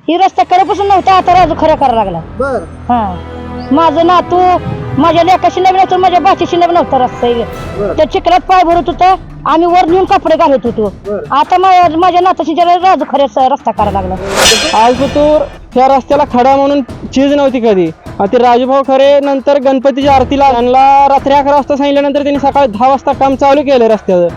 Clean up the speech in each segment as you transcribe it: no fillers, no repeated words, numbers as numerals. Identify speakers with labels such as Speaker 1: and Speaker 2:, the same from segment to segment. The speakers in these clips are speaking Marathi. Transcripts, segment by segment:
Speaker 1: ही रस्ता करापासून नव्हता, आता राजू खरं करायला लागला.
Speaker 2: बर
Speaker 1: हा माझं नातू माझ्या लेकाशी नवीन होतं, माझ्या बाचीशी नवीन होता रस्ता
Speaker 2: बरं.
Speaker 1: त्या चिखलात पाय भरत होतं, आम्ही वर नेऊन कपडे घालत होतो.
Speaker 2: बरं.
Speaker 1: आता माझ्या नाताशी राजू खऱ्या रस्ता करायला लागला.
Speaker 3: आज तर ह्या रस्त्याला खडा म्हणून चीज नव्हती कधी. ते राजूभाऊ खरे नंतर गणपतीच्या आरतीला त्यांना रात्री 11 वाजता सांगितल्यानंतर त्यांनी सकाळी 10 वाजता काम चालू केलं रस्त्याचं.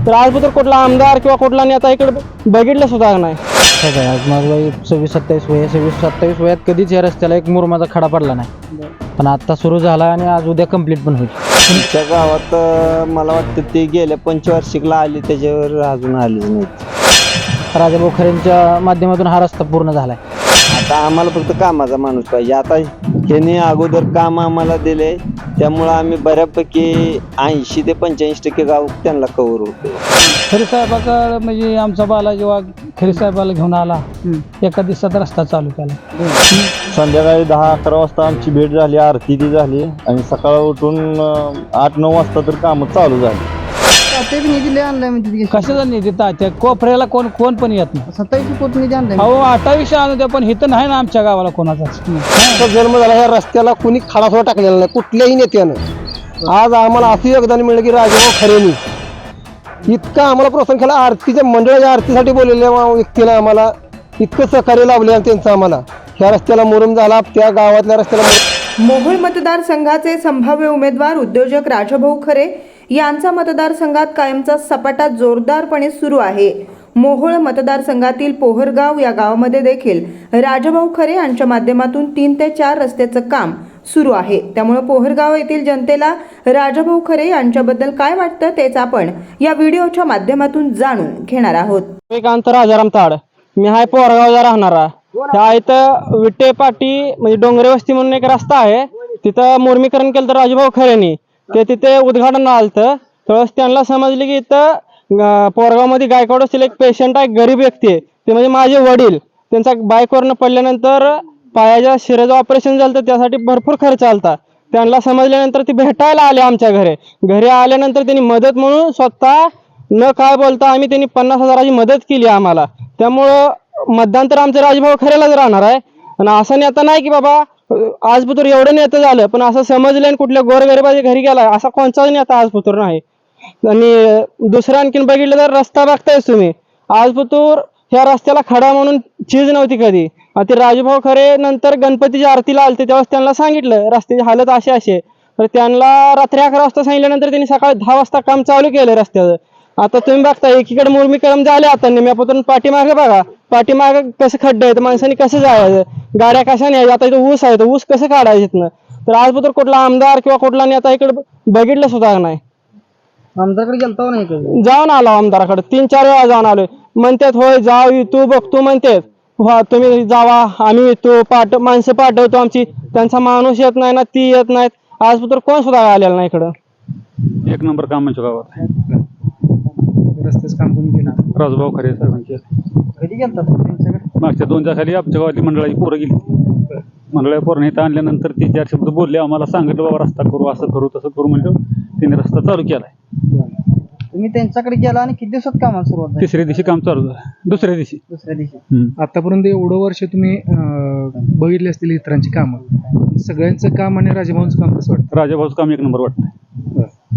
Speaker 3: तर आज तर कुठला आमदार किंवा कुठला नेता इकडे बघितलं सुद्धा नाही.
Speaker 4: आज माझं वय 26-27 वय 26-27 वयात कधीच या रस्त्याला एक मुरमाचा खडा पडला नाही, पण आता सुरू झाला आणि आज उद्या कंप्लीट पण होईल.
Speaker 5: तुमच्या गावात मला वाटतं ते गेल्या पंचवार्षिकला आले, त्याच्यावर अजून आलेच नाहीत.
Speaker 4: राजाभाऊ खरेंच्या माध्यमातून हा रस्ता पूर्ण झालाय.
Speaker 5: आता आम्हाला फक्त कामाचा माणूस पाहिजे. आता ह्यांनी अगोदर काम आम्हाला दिले, त्यामुळं आम्ही बऱ्यापैकी 80 ते 85% गाव त्यांना कव्हर होतो.
Speaker 6: खरे साहेबाचा म्हणजे आमचा बाला जेव्हा खरे साहेबाला घेऊन आला, एका दिवसात रस्ता चालू केला.
Speaker 7: संध्याकाळी 10-11 वाजता आमची भेट झाली, आरती ती झाली आणि सकाळ उठून 8-9 वाजता तर कामं चालू झाली.
Speaker 2: ते निधी लय आणलाय म्हणजे
Speaker 6: कशाचा निधी त्या कोपऱ्याला कोण पण येत नाही.
Speaker 2: 27 कोटी निधी आणलाय.
Speaker 6: अहो 28 आणू द्या, पण इथं नाही ना आमच्या गावाला कोणाचाच.
Speaker 2: जन्म झाला ह्या रस्त्याला कुणी खडा सुद्धा टाकलेला नाही कुठल्याही नेत्यानं. आज आम्हाला असं योगदान मिळलं की राजाभाऊ खरेंनी इतका आम्हाला प्रोत्साहन केला. आरतीच्या मंडळाच्या आरतीसाठी बोललेल्या व्यक्तीला आम्हाला इतकं सहकार्य लाभले त्यांचं. आम्हाला ह्या रस्त्याला मुरुम झाला, त्या गावातल्या रस्त्याला.
Speaker 8: मोहोळ मतदारसंघाचे संभाव्य उमेदवार उद्योजक राजाभाऊ खरे यांचा मतदारसंघात कायमचा सपाटा जोरदारपणे सुरू आहे. मोहोळ मतदारसंघातील पोहरगाव या गावामध्ये देखील राजाभाऊ खरे यांच्या माध्यमातून 3 ते 4 रस्त्याचं काम सुरू आहे. त्यामुळे पोहरगाव येथील जनतेला राजाभाऊ खरे यांच्याबद्दल काय वाटतं तेच आपण या व्हिडिओच्या माध्यमातून जाणून घेणार आहोत.
Speaker 3: श्रीकांत राजाराम ताड, मी हाय पोरगावला राहणारा. ह्या इथं विटे पाटी म्हणजे डोंगरे वस्ती म्हणून एक रस्ता आहे, तिथं मुर्मीकरण केलं तर राजूभाऊ खरेंनी. ते तिथे उद्घाटन आलं, तर त्यांना समजले की इथं पोरगावमध्ये गायकवाड असतील एक पेशंट आहे, गरीब व्यक्ती आहे, ते म्हणजे माझे वडील. त्यांचा बाईकवरनं पडल्यानंतर पायाच्या शिराचं ऑपरेशन झालं, तर त्यासाठी भरपूर खर्च आलता. त्यांना समजल्यानंतर ते भेटायला आले आमच्या घरी आल्यानंतर त्यांनी मदत म्हणून स्वतः न काय बोलता त्यांनी 50,000ची मदत केली आम्हाला. त्यामुळं मतदान तर आमचं राजभाऊ खरेलाच राहणार आहे. आणि असं नेता नाही की बाबा आजपुतर एवढं नेतं झालं पण असं समजलं आणि कुठल्या गोरगरिबाच्या घरी गेलाय असा कोणताच नेता आजपुतर नाही. आणि दुसरं आणखीन बघितलं तर रस्ता बघतायच तुम्ही, आजपुतर ह्या रस्त्याला खडा म्हणून चीज नव्हती कधी. ते राजूभाऊ खरे नंतर गणपतीच्या आरतीला आलते, तेव्हा त्यांना सांगितलं रस्त्याची हालत अशी आहे. तर त्यांना रात्री 11 वाजता सांगितल्यानंतर त्यांनी सकाळी 10 वाजता काम चालू केलं रस्त्याचं. आता तुम्ही बघता एकीकडे मुर्मीकरण झाले, आता निम्यापासून पाठीमागे बघा, पाठीमागे कसं खड्डे आहेत, माणसांनी कसं जायचं, गाड्या कशा न्यायच्या. आता इथं ऊस आहे, तर ऊस कसं काढायचं इथनं. तर आजपासून कुठला आमदार किंवा कुठला नेता इकडे बघितलं सुद्धा नाही.
Speaker 2: आमदारकडे गेलतो नाही,
Speaker 3: जाऊन आलो आमदाराकडे 3-4 वेळा जाऊन आलोय. म्हणतात होय जाऊ येतो बघतो म्हणतात, तुम्ही जावा आम्ही येतो, माणसं पाठवतो आमची. त्यांचा माणूस येत नाही ना, ती येत नाहीत. आजपासून कोण सुद्धा आलेला नाही इकडं.
Speaker 9: 1 नंबर काम आमच्या गावात
Speaker 6: रस्त्याचं काम कोणी केलं?
Speaker 9: राजभाऊ खरे साहेबांचे.
Speaker 2: कधी गेलता त्यांच्याकडे?
Speaker 9: मागच्या 2 दिवसाखाली आमच्या गावातली मंडळाची पोरं गेली. मंडळाच्या पोरं इथं आणल्यानंतर 3-4 शब्द बोलले, आम्हाला सांगितलं बाबा रस्ता करू, असं करू तसं करू म्हणजे त्यांनी रस्ता चालू केलाय.
Speaker 2: तुम्ही त्यांच्याकडे गेला आणि किती दिवसात कामाला सुरुवात झाली?
Speaker 9: 3ऱ्या दिवशी काम चालू झालं, दुसऱ्या दिवशी.
Speaker 6: आतापर्यंत एवढं वर्ष तुम्ही बघितले असतील इतरांची कामं, सगळ्यांचं काम आणि राजाभाऊंचं काम कसं वाटतं?
Speaker 9: राजाभाऊचं काम 1 नंबर वाटतंय.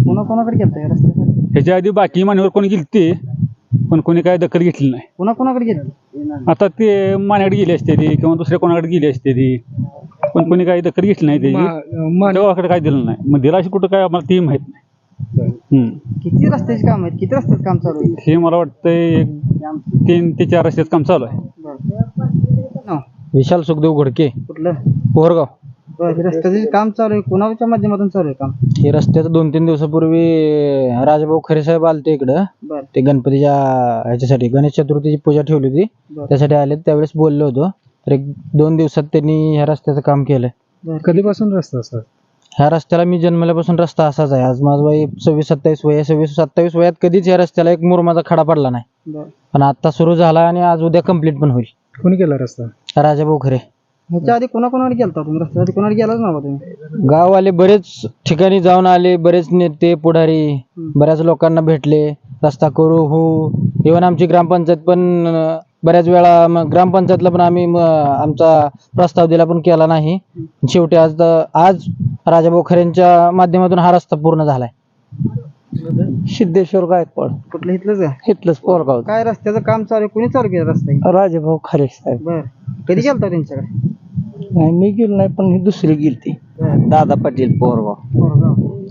Speaker 2: कोणाकोणाकडे गेलता या रस्त्यासाठी?
Speaker 9: ह्याच्या आधी बाकी मान्यवर कोणी गेली ते, पण कोणी काय दखल घेतली नाही.
Speaker 2: कोणाकोणाकडे गेली?
Speaker 9: आता ते मान्याकडे गेली असते ती किंवा दुसऱ्या कोणाकडे गेली असते ती, पण कोणी काही दखल घेतली नाही त्याची. गावाकडे काय दिलं नाही, मग दिला अशी कुठं काय आम्हाला ती माहित नाही.
Speaker 2: किती रस्त्याचे काम आहेत, किती रस्त्याचं काम चालू आहे?
Speaker 9: हे मला वाटतंय 3 ते 4 रस्त्याचं काम चालू आहे.
Speaker 4: विशाल सुखदेव घोडके,
Speaker 2: कुठलं?
Speaker 4: पोहरगाव.
Speaker 2: रस्त्याचे काम चालू आहे, कोणाच्या माध्यमातून चालू आहे काम?
Speaker 4: हे रस्त्याचं 2-3 दिवसापूर्वी राजाभाऊ खरे साहेब आलते इकडं. ते गणपतीच्या ह्याच्यासाठी गणेश चतुर्थीची पूजा ठेवली होती, त्यासाठी आले. त्यावेळेस बोललो होतो, तर 1-2 दिवसात त्यांनी ह्या रस्त्याचं काम केलंय.
Speaker 6: कधीपासून रस्ता असा?
Speaker 4: ह्या रस्त्याला मी जन्मल्यापासून रस्ता असाच आहे. आज माझं वय 26-27 वय 26-27 वयात कधीच या रस्त्याला एक मुरमाचा खडा पडला नाही, पण आता सुरू झाला आणि आज उद्या कंप्लीट पण होईल.
Speaker 6: कोणी केला रस्ता?
Speaker 4: राजाभाऊ खरे.
Speaker 2: ह्याच्या आधी कोणाकोणाकडे गेलता तुम्ही? रस्त्यासाठी कोणाकडे गेलाच नव्हता तुम्ही?
Speaker 4: गाववाले बरेच ठिकाणी जाऊन आले, बरेच नेते पुढारी बऱ्याच लोकांना भेटले, रस्ता करू हो. इव्हन आमची ग्रामपंचायत पण बऱ्याच वेळा ग्रामपंचायतला पण आम्ही आमचा प्रस्ताव दिला पण केला नाही. शेवटी आज राजाभाऊ खरेंच्या माध्यमातून हा रस्ता पूर्ण झालाय.
Speaker 3: सिद्धेश्वर गायकवाड
Speaker 6: कुठलं इथलंच
Speaker 3: इथलंच पोरगाव.
Speaker 6: काय रस्त्याचं काम चालू आहे? कोणी चालू केलं रस्ता?
Speaker 3: राजाभाऊ खरे साहेब.
Speaker 6: बर, कधी गेलता त्यांच्याकडे?
Speaker 3: नाही मी गेलो नाही, पण ही दुसरी गेलती.
Speaker 5: दादा पाटील पोरगाव.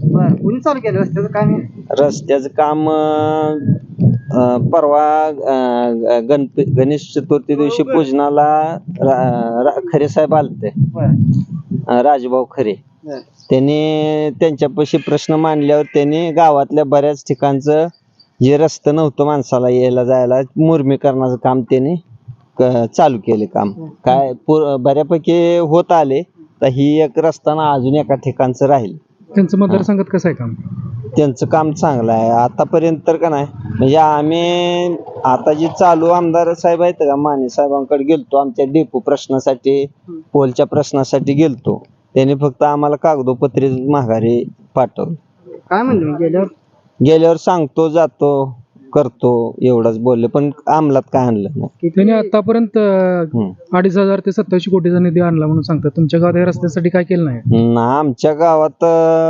Speaker 6: बर, कोणी चालू केलं रस्त्याचं काम?
Speaker 5: रस्त्याचं काम परवा गणेश चतुर्थी दिवशी पूजनाला खरे साहेब आलते. राजभाऊ खरे त्यांनी त्यांच्यापाशी प्रश्न मांडल्यावर त्यांनी गावातल्या बऱ्याच ठिकाणचं जे रस्तं नव्हतं माणसाला यायला जायला मुरमीकरणाचं काम त्यांनी चालू केले. काम काय बऱ्यापैकी होत आले. तर ही एक रस्ता अजून एका ठिकाणचं राहील.
Speaker 6: त्यांचं मतदारसंघात कसं आहे काम?
Speaker 5: त्यांचं काम चांगलं आहे आतापर्यंत तर का नाही. म्हणजे आम्ही आता जे चालू आमदार साहेब आहेत का माने साहेबांकडे गेलतो आमच्या डेपो प्रश्नासाठी, पोलच्या प्रश्नासाठी गेलतो. त्यांनी फक्त आम्हाला कागदोपत्री माघारी पाठवलं.
Speaker 6: काय म्हणलं
Speaker 5: गेल्यावर सांगतो जातो करतो एवढंच बोलले, पण अंमलात काय आणलं नाही.
Speaker 6: त्यांनी आतापर्यंत 2,500 ते 27 कोटीचा निधी आणला म्हणून सांगतात. तुमच्या गावात या रस्त्यासाठी काय केलं नाही?
Speaker 5: ना आमच्या गावात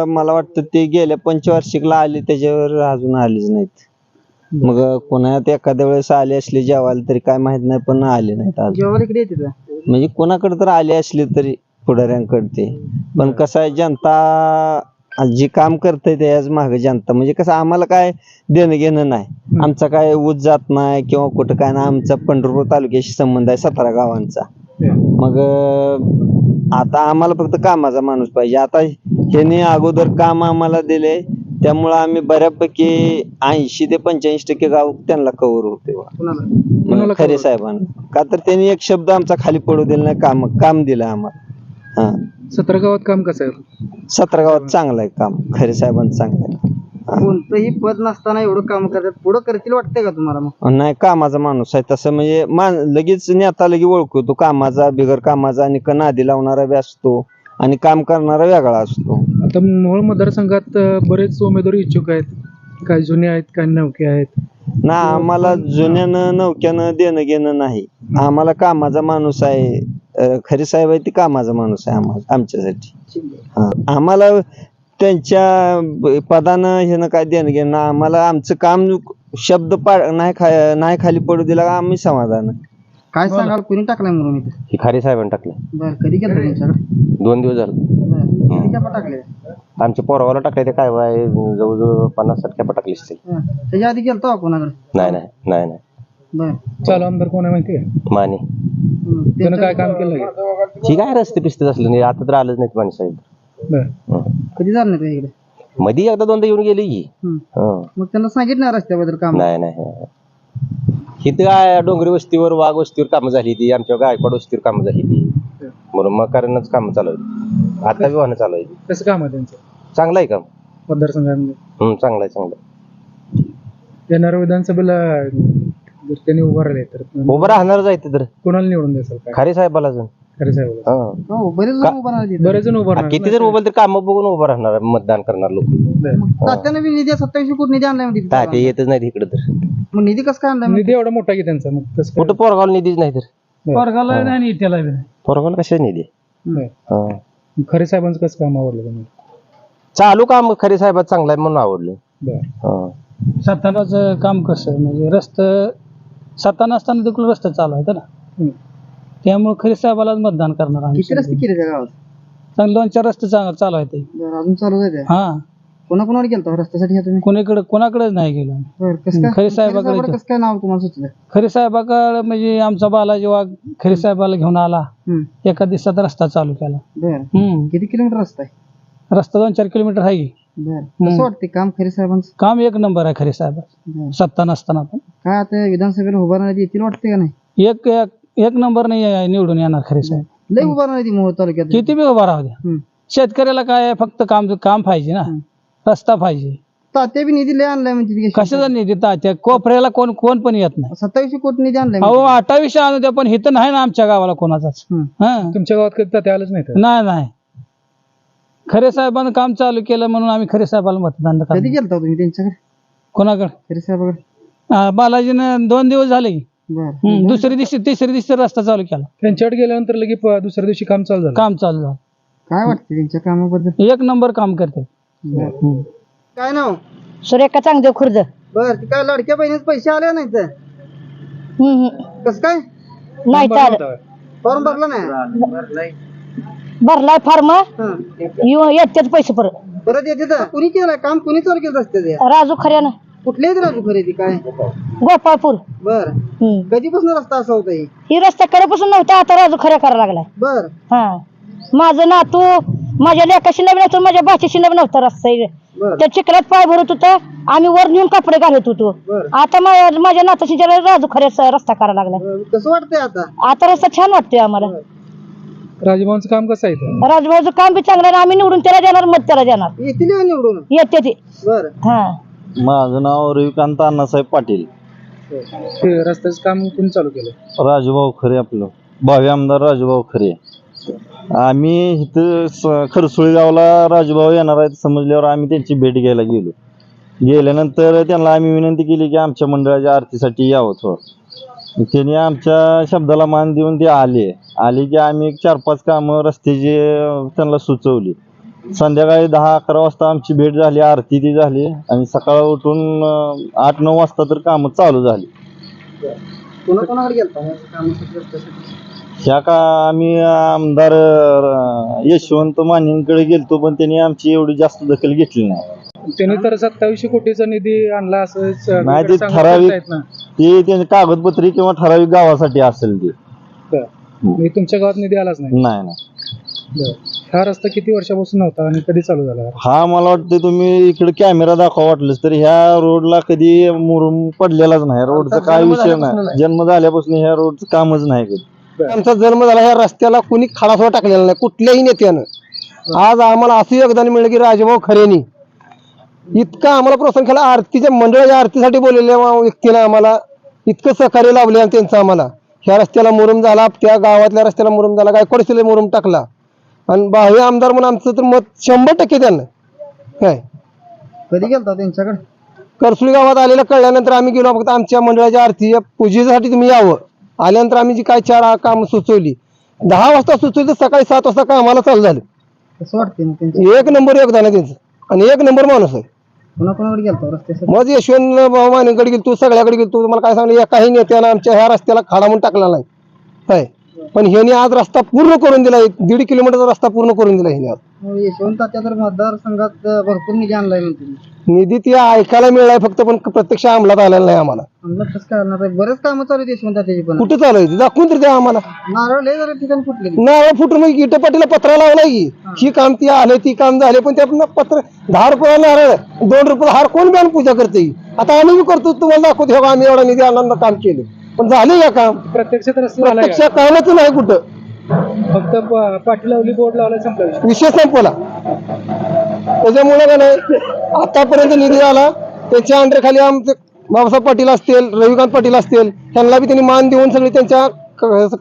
Speaker 5: मला वाटतं ते गेल्या पंचवार्षिकला आले त्याच्यावर अजून आलेच नाहीत. मग कोणात एखाद्या वेळेस आले असले जेवायला तरी काय माहित नाही, पण आले नाहीत
Speaker 6: जेवायला इकडे येते
Speaker 5: म्हणजे कोणाकडे तर आले असले तरी पुढाऱ्यांकडे ते. पण कसं आहे जनता जी काम करते त्याच मागे जनता म्हणजे कसं आम्हाला काय देणं घेणं नाही. आमचा काय ऊस जात नाही किंवा कुठं काय नाही. आमचा पंढरपूर तालुक्याशी संबंध आहे 17 गावांचा. मग आता आम्हाला फक्त कामाचा माणूस पाहिजे. आता ह्यांनी अगोदर काम आम्हाला दिले त्यामुळं आम्ही बऱ्यापैकी 80 ते 85% गाव त्यांना कव्हर होते खरे साहेबांना. का तर त्यांनी एक शब्द आमचा खाली पडू दिला नाही. काम दिलं आम्हाला.
Speaker 6: 17 गावात काम कसं आहे?
Speaker 5: 17 गावात चांगलं आहे काम खरे साहेबांचं चांगलं आहे.
Speaker 6: कोणतंही पद नसताना एवढं काम करतात, पुढं करतील वाटतंय का तुम्हाला? मग
Speaker 5: नाही कामाचा माणूस आहे तसं म्हणजे लगेच नेता लगे ओळखतो कामाचा बिगर कामाचा आणि नादी लावणारा बी असतो आणि काम करणारा वेगळा असतो.
Speaker 6: आता मोहोळ मतदारसंघात बरेच उमेदवार इच्छुक आहेत. काही जुने आहेत, काही नवखे आहेत.
Speaker 5: ना आम्हाला जुन्यानं नवक्यानं देणं घेणं नाही. आम्हाला कामाचा माणूस आहे. खरे साहेब आहे ते कामाचा माणूस आहे आमच्यासाठी. आम्हाला त्यांच्या पदानं हे काय देणं घेणं. आम्हाला आमचं काम शब्द नाही खाली पडू दिला का आम्ही समाधान.
Speaker 6: काय सांगाल, कोणी टाकलाय म्हणून इथे?
Speaker 7: ही खारे साहेबांनी टाकलं.
Speaker 6: बरं, कधी गेलं त्यांच्याकडे?
Speaker 7: 2 दिवस झाले.
Speaker 6: किती कॅपा टाकले?
Speaker 7: आमच्या पोरावाला टाकले ते काय बाय जवळजवळ 50-60 कॅपा टाकली असतील.
Speaker 6: त्याच्या आधी गेलतो कोणाकडे?
Speaker 7: नाही.
Speaker 6: बरं, चालू आमदार कोण आहे माहिती आहे?
Speaker 7: माने
Speaker 6: त्यानं काय काम केलं?
Speaker 7: ही काय रस्ते पिस्ते असलं नाही. आता तर आलंच नाहीत माने साहेब.
Speaker 6: बरं, कधी झालं नाही इकडे?
Speaker 7: मध्ये एकदा 2दा येऊन गेली की.
Speaker 6: मग त्यांना सांगितलं ना रस्त्याबद्दल काम?
Speaker 7: नाही. इथं काय डोंगरी वस्तीवर वाघ वस्तीवर कामं झाली ती. आमच्या गायकवाड वस्तीवर कामं झाली ती. म्हणून मग कारणच कामं चालू आहे. आता बी वाहनं चालू आहे.
Speaker 6: कसं काम आहे त्यांचं?
Speaker 7: चांगलं आहे काम.
Speaker 6: मतदारसंघामध्ये
Speaker 7: चांगलं आहे.
Speaker 6: येणाऱ्या विधानसभेला जर त्यांनी उभं राहिले तर
Speaker 7: उभं राहणार जायचं तर
Speaker 6: कोणाला निवडून द्याल? काय
Speaker 7: खरे साहेबाला जण
Speaker 6: खरे साहेब? बरेच जण उभं राहणार.
Speaker 7: किती जर उभं तर काम बघून उभं राहणार मतदान करणार लोक.
Speaker 6: तात्यानं बी निधी 27 कोटी निधी आणलाय.
Speaker 7: ते येतच नाही इकडे तर.
Speaker 6: मग निधी कसं काय आणलाय? निधी एवढा मोठा की त्यांचा? मग कसं
Speaker 7: कुठं पोरगावला निधीच नाही तर.
Speaker 6: पोरगाला नाही त्याला
Speaker 7: पोरगावला कशा निधी.
Speaker 6: खरे साहेबांचं कसं काम आवडलं तुम्हाला?
Speaker 7: चालू काम खरे साहेबात चांगलं आहे म्हणून आवडलं.
Speaker 3: साताराचं काम कसं म्हणजे रस्ता सातारा असताना देखील रस्ता चालू आहे ना, त्यामुळे खरे साहेबालाच मतदान करणार आम्ही.
Speaker 6: किती रस्ते केले त्या गावात?
Speaker 3: चांगले 2-4 रस्ते चालू आहेत.
Speaker 6: अजून चालू आहे?
Speaker 3: हा.
Speaker 6: कोणाकोणावर गेलता रस्त्यासाठी तुम्ही?
Speaker 3: कोणाकडेच नाही गेलो. खरे साहेबाकडे.
Speaker 6: कसं काय नाव तुम्हाला सुचलं?
Speaker 3: खरे साहेबाकडे म्हणजे आमचा बालाजी वाघ खरे साहेबाला घेऊन आला. एका दिवसात रस्ता चालू केला.
Speaker 6: किती किलोमीटर रस्ता आहे?
Speaker 3: रस्ता 2-4 किलोमीटर आहे.
Speaker 6: कसं वाटते काम खरे साहेबांचं?
Speaker 3: काम एक नंबर आहे खरे साहेब. सत्ता नसताना पण
Speaker 6: काय आता विधानसभेला उभारण्यात येतील वाटते का नाही?
Speaker 3: एक नंबर नाही निवडून येणार खरे साहेब.
Speaker 6: लय उभारण्यात मोहोळ तालुक्यात
Speaker 3: किती बी उभा राहू द्या. शेतकऱ्याला काय फक्त काम पाहिजे ना, रस्ता पाहिजे.
Speaker 6: तात्या बी निधी लय आणलाय म्हणजे.
Speaker 3: कशाचा निधी तात्या? कोपऱ्याला कोण पण येत नाही.
Speaker 6: 27 कोटी निधी आणलाय.
Speaker 3: अहो 28 आणू द्या, पण इथं नाही ना आमच्या गावाला कोणाचाच.
Speaker 6: तुमच्या गावात कधी तात्या आलंच नाही?
Speaker 3: नाही. खरे साहेबांनी काम चालू केलं म्हणून आम्ही खरे साहेबाला मतदान
Speaker 6: कधी गेलता तुम्ही त्यांच्याकडे?
Speaker 3: कोणाकडे?
Speaker 6: खरे साहेबाकडे
Speaker 3: बालाजीनं 2 दिवस झाले. दुसऱ्या दिवशी तिसऱ्या दिवशी रस्ता चालू केला,
Speaker 6: त्यांच्याकडे गेल्यानंतर लगेच दुसऱ्या दिवशी काम चालू झालं.
Speaker 3: काम चालू झालं.
Speaker 2: काय वाटतं त्यांच्या कामाबद्दल?
Speaker 3: एक नंबर काम करते.
Speaker 2: काय नाव?
Speaker 1: सुरेखा चांगदेव खुर्द.
Speaker 2: बर काय लाडक्या बहिणीचे पैसे आले नाही तर कसं काय?
Speaker 1: नाही चालत.
Speaker 2: फॉर्म भरला नाही?
Speaker 1: भरलाय फॉर्म, येतेच पैसे
Speaker 2: परत येते तर कुणी केलं काम? कुणी चालू केलं रस्ते?
Speaker 1: राजू खऱ्यानं
Speaker 2: कुठले आहेत राजू खरेदी काय?
Speaker 1: गोपाळपूर.
Speaker 2: बर कधीपासून रस्ता असा होता?
Speaker 1: ही रस्ता कडेपासून नव्हता, आता राजू खऱ्या करायला लागलाय.
Speaker 2: बर
Speaker 1: हा, माझं नातू माझ्या लेकाशी नवीन माझ्या भाचीशी नवीन नव्हता रस्ता. त्या चिखलात पाय भरत होता, आम्ही वर नेऊन कपडे घालत होतो. आता माझ्या नाताशी राजू खऱ्या रस्ता करायला लागलाय.
Speaker 2: कसं वाटतंय आता?
Speaker 1: आता रस्ता छान वाटतोय आम्हाला.
Speaker 6: राजभवनचं काम कसं आहे इथं?
Speaker 1: राजभाऊचं काम बी चांगलं आहे, आम्ही निवडून त्याला देणार, मत त्याला देणार.
Speaker 2: येतील का निवडून?
Speaker 1: येते ते.
Speaker 2: बर
Speaker 1: हा,
Speaker 5: माझं नाव रविकांत अण्णासाहेब पाटील.
Speaker 6: ते रस्त्याचं काम कोणी चालू केलं?
Speaker 5: राजूभाऊ खरे, आपलं भावी आमदार राजूभाऊ खरे. आम्ही इथं खरसुळी गावला राजूभाऊ येणार आहेत समजल्यावर आम्ही त्यांची भेट घ्यायला गेलो. गेल्यानंतर त्यांना आम्ही विनंती केली की आमच्या मंडळाच्या आरतीसाठी यावं थोडं. त्यांनी आमच्या शब्दाला मान देऊन ते आले की आम्ही एक 4-5 कामं रस्त्याची त्यांना सुचवली. संध्याकाळी 10-11 वाजता आमची भेट झाली, आरती ती झाली आणि सकाळ उठून 8-9 वाजता तर कामं चालू झाली.
Speaker 2: कोणाकोणाकडे गेलता कामासाठी रस्त्यासाठी?
Speaker 5: ह्या का आम्ही आमदार यशवंत मानेंकडे गेलतो, पण त्यांनी आमची एवढी जास्त दखल घेतली नाही.
Speaker 6: त्यांनी तर 2700 कोटीचा निधी आणला असं
Speaker 5: नाही, ते ठराविक ते त्यांचे कागदपत्री किंवा ठराविक गावासाठी असेल ते.
Speaker 6: तुमच्या गावात निधी आलाच नाही?
Speaker 5: नाही.
Speaker 6: हा रस्ता किती वर्षापासून नव्हता आणि कधी चालू झाला?
Speaker 5: हा मला वाटतं तुम्ही इकडे कॅमेरा दाखवा वाटलंच तर ह्या रोडला कधी मुरुम पडलेलाच नाही. रोडचा काय विषय नाही, जन्म झाल्यापासून ह्या रोडचं कामच नाही कधी.
Speaker 2: आमचा जन्म झाला ह्या रस्त्याला कुणी खडा सुद्धा टाकलेला नाही कुठल्याही नेत्यानं. आज आम्हाला असं योगदान मिळलं की राजभाऊ खरेनी इतकं आम्हाला प्रोत्साहन केलं. आरतीच्या मंडळाच्या आरतीसाठी बोललेल्या व्यक्तीनं आम्हाला इतकं सहकार्य लाभले त्यांचं आम्हाला. ह्या रस्त्याला मुरुम झाला, त्या गावातल्या रस्त्याला मुरुम झाला, गायकवाड मुरुम टाकला आणि भावी आमदार म्हणून आमचं तर मत 100% त्यांना. काय कधी गेलता त्यांच्याकडे? करसुळी गावात आलेलं कळल्यानंतर आम्ही गेलो. फक्त आमच्या मंडळाच्या आरती पूजेसाठी तुम्ही यावं. आल्यानंतर आम्ही जी काय 4 काम सुचवली, 10 वाजता सुचवली तर सकाळी 7 वाजता कामाला चालू झालं. कसं वाटतं? एक नंबर योगदान आहे त्यांचं आणि एक नंबर माणूस आहे. कोणाकोणाकडे गेलता रस्त्यासाठी? मग यशवंत भाऊ मानेकडे गेलो, सगळ्याकडे गेलो. तुम्हाला काय सांगलं, एकाही नेत्यानं आमच्या ह्या रस्त्याला खाडा म्हणून टाकला नाही काय. पण ह्याने आज रस्ता पूर्ण करून दिला. 1.5 किलोमीटरचा रस्ता पूर्ण करून दिला ह्याने आज. यशवंत तर मतदारसंघात भरपूर निधी आणलाय. निधी ते ऐकायला मिळालाय फक्त, पण प्रत्यक्ष अंमलात आलेला नाही आम्हाला. बरेच कामं चालू आहेत यशवंत त्याची, पण कुठं चालू आहे दाखवून तर द्या आम्हाला. नारळ ठिकाणी फुटले, नारळ फुटून मग इटपाटीला पत्रा लावलाय की ही काम ती आले ती काम झाले. पण त्या पत्र 10 रुपये नारळ 2 रुपये हार कोण बॅन पूजा करते? आता आम्ही बी करतो, तुम्हाला दाखवतो. हे आम्ही एवढा निधी आणला काम केलं, पण झाले या काम
Speaker 6: प्रत्यक्षात
Speaker 2: प्रत्यक्ष कामच नाही कुठं.
Speaker 6: फक्त पाठी लावली, बोर्ड लावला, संपला
Speaker 2: विषय संपला. त्याच्यामुळे का नाही आतापर्यंत निधी आला. त्याच्या अंडरखाली आमचे बाबासाहेब पाटील असतील, रविकांत पाटील असतील, त्यांना बी त्यांनी मान देऊन सगळी त्यांच्या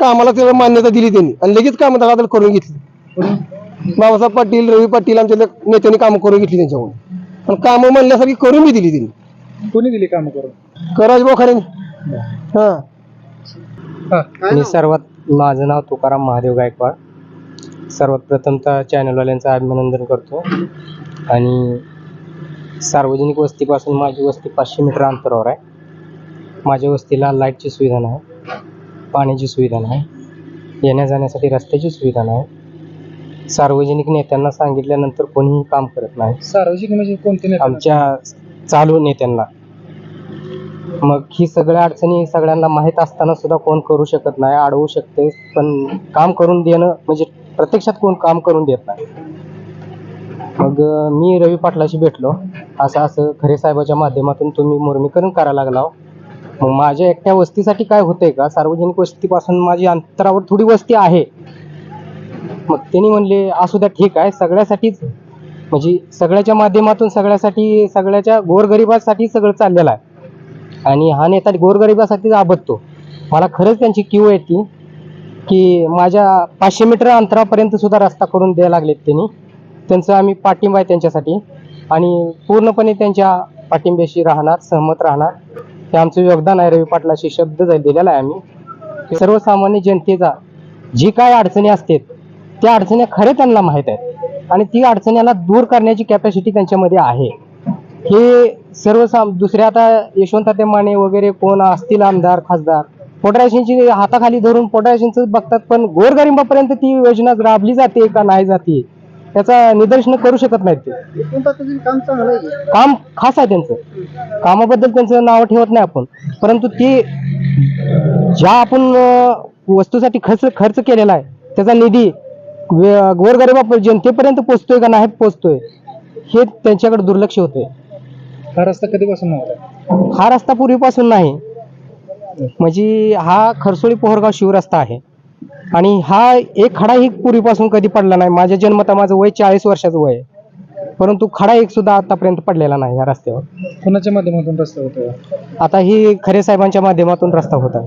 Speaker 2: कामाला तेवढं मान्यता दिली त्यांनी आणि लगेच कामं धडाधड करून घेतली. बाबासाहेब पाटील, रवी पाटील आमच्या नेत्यांनी कामं करून घेतली त्यांच्याकडून. पण कामं म्हणल्यासारखी करून बी दिली त्यांनी.
Speaker 6: कोणी दिली कामं करून?
Speaker 2: राजभाऊ खरे.
Speaker 3: मी माझं नाव तुकाराम महादेव गायकवाड. सर्वात प्रथमतः चॅनलवाल्यांचं अभिनंदन करतो. आणि सार्वजनिक वस्तीपासून माझी वस्ती 500 मीटर अंतरावर आहे. माझ्या वस्तीला लाईटची सुविधा नाही, पाण्याची सुविधा नाही, येण्या जाण्यासाठी रस्त्याची सुविधा नाही. सार्वजनिक नेत्यांना सांगितल्यानंतर कोणीही काम करत नाही.
Speaker 6: सार्वजनिक म्हणजे कोणते?
Speaker 3: आमच्या चालू नेत्यांना. मग ही सगळ्या अडचणी सगळ्यांना माहीत असताना सुद्धा कोण करू शकत नाही, अडवू शकते, पण काम करून देणं म्हणजे प्रत्यक्षात कोण काम करून देत नाही. मग मी रवी पाटलाशी भेटलो. असं खरे साहेबाच्या माध्यमातून तुम्ही मुर्मीकरण करायला लागला. मग माझ्या एकट्या वस्तीसाठी काय होतंय का? सार्वजनिक वस्तीपासून माझी अंतरावर थोडी वस्ती आहे. मग त्यांनी म्हणले असू द्या, ठीक आहे, सगळ्यासाठीच म्हणजे सगळ्याच्या माध्यमातून सगळ्यासाठी, सगळ्याच्या गोरगरिबासाठी सगळं चाललेलं आहे. आणि हा नेता गोरगरिबासाठीच आबदतो. मला खरंच त्यांची कीव येते की माझ्या 500 मीटर अंतरापर्यंत सुद्धा रस्ता करून द्यायला लागलेत त्यांनी. त्यांचं आम्ही पाठिंबा आहे त्यांच्यासाठी आणि पूर्णपणे त्यांच्या पाठिंब्याशी राहणार, सहमत राहणार. हे आमचं योगदान आहे. रवी पाटलाशी शब्द दिलेला आहे आम्ही. सर्वसामान्य जनतेचा जी काय अडचणी असतात त्या अडचणी खरे त्यांना माहीत आहेत आणि ती अडचणीला दूर करण्याची कॅपॅसिटी त्यांच्यामध्ये आहे. हे दुसरे आता यशवंत माने वगैरे कोण असतील आमदार खासदार पोटराशनची हाताखाली धरून पोटराशनचं बघतात, पण गोरगरिबापर्यंत ती योजना राबली जाते का नाही जाते त्याचा निदर्शन करू शकत नाहीत. ते काम खास आहे त्यांचं, कामाबद्दल त्यांचं नाव ठेवत नाही आपण, परंतु ते ज्या आपण वस्तूसाठी खर्च केलेला आहे त्याचा निधी गोरगरिबा जनतेपर्यंत पोहोचतोय का नाही पोहोचतोय हे त्यांच्याकडे दुर्लक्ष होतंय.
Speaker 6: हा रस्ता कधीपासून नव्हता?
Speaker 3: हा रस्ता पूर्वीपासून नाही, म्हणजे हा खरसोळी पोहरगाव शिवरस्ता आहे आणि हा एक खडाही पूर्वीपासून कधी पडला नाही. माझ्या जन्मता माझं वय 40 वर्षाचं वय आहे, परंतु खडा एक सुद्धा आतापर्यंत पडलेला नाही या रस्त्यावर.
Speaker 6: कोणाच्या माध्यमातून रस्ता होता?
Speaker 3: आता ही खरे साहेबांच्या माध्यमातून रस्ता होता.